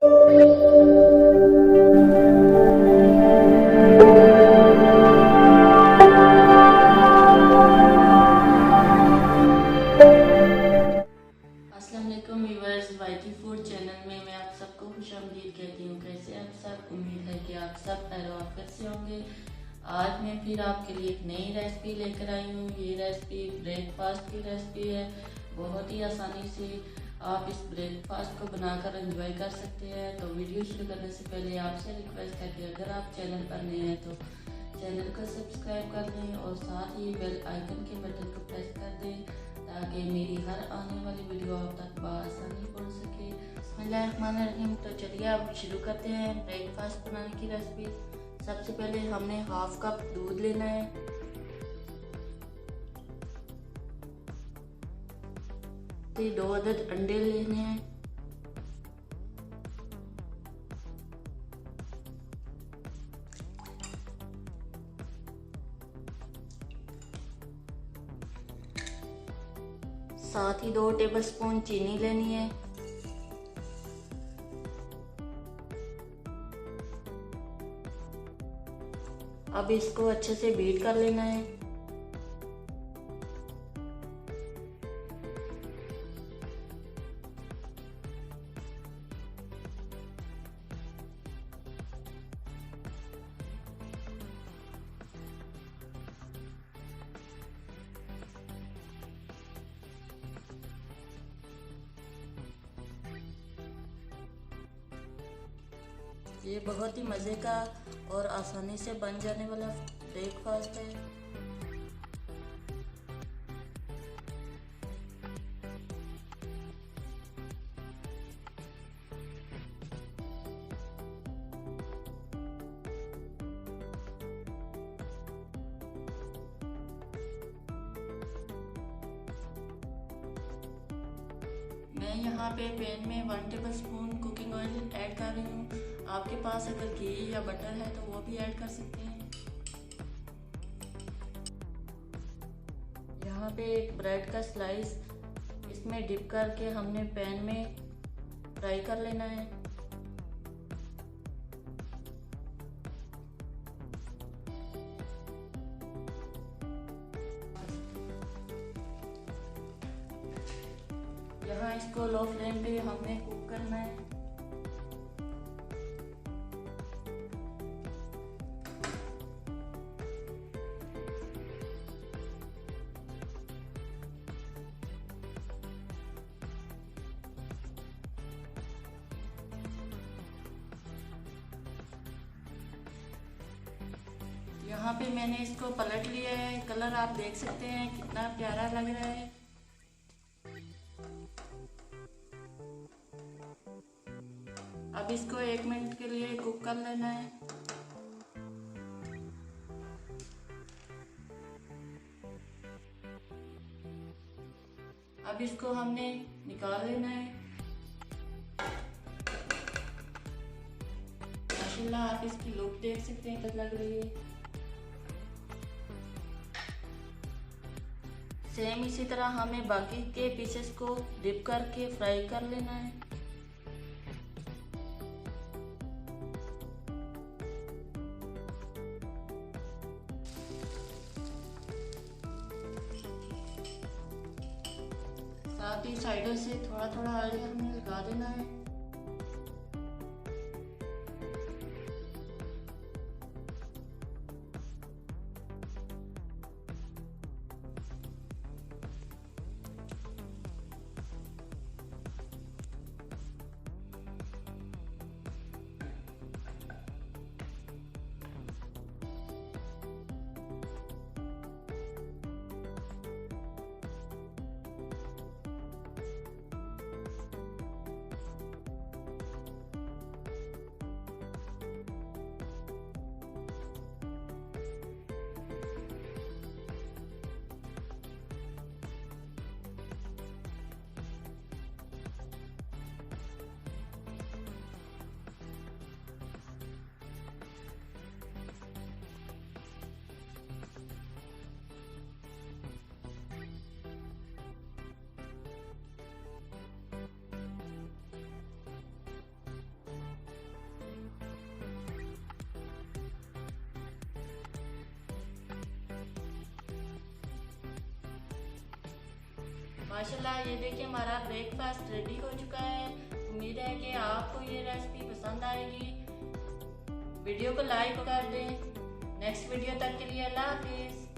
अस्सलाम वालेकुम viewers, YT food channel में मैं आप सबको खुशामदीद कहती हूँ। कैसे आप सब? उम्मीद है कि आप सब खैर आफियत से होंगे। आज मैं फिर आपके लिए एक नई रेसिपी लेकर आई हूँ। ये रेसिपी ब्रेकफास्ट की रेसिपी है। बहुत ही आसानी से आप इस ब्रेकफास्ट को बनाकर एंजॉय कर सकते हैं। तो वीडियो शुरू करने से पहले आपसे रिक्वेस्ट है कि अगर आप चैनल पर नए हैं तो चैनल को सब्सक्राइब कर दें और साथ ही बेल आइकन के बटन को प्रेस कर दें ताकि मेरी हर आने वाली वीडियो आप तक बआसानी पहुंच सके। बिस्मिल्लाहिर्रहमानिर्रहीम। तो चलिए अब शुरू करते हैं ब्रेकफास्ट बनाने की रेसिपी। सबसे पहले हमने हाफ कप दूध लेना है। फिर 2 अदद अंडे लेने हैं। साथ ही 2 टेबलस्पून चीनी लेनी है। अब इसको अच्छे से बीट कर लेना है। ये बहुत ही मज़े का और आसानी से बन जाने वाला ब्रेकफास्ट है। मैं यहाँ पे पैन में 1 टेबलस्पून कुकिंग ऑयल ऐड कर रही हूँ। आपके पास अगर घी या बटर है तो वो भी ऐड कर सकते हैं। यहाँ पे एक ब्रेड का स्लाइस इसमें डिप करके हमने पैन में फ्राई कर लेना है। यहाँ इसको लो फ्लेम पे हमने कुक करना है। यहाँ पे मैंने इसको पलट लिया है। कलर आप देख सकते हैं कितना प्यारा लग रहा है। अब इसको 1 मिनट के लिए कुक कर लेना है। अब इसको हमने निकाल लेना है। माशाल्लाह आप इसकी लुक देख सकते हैं कैसी लग रही है। सेम इसी तरह हमें बाकी के पीसेस को डिप करके फ्राई कर लेना है। साथ ही साइडों से थोड़ा थोड़ा ऑयल हमें लगा देना है। माशाल्लाह ये देखिए हमारा ब्रेकफास्ट रेडी हो चुका है। उम्मीद है कि आपको ये रेसिपी पसंद आएगी। वीडियो को लाइक कर दें। नेक्स्ट वीडियो तक के लिए अल्लाह हाफिज़।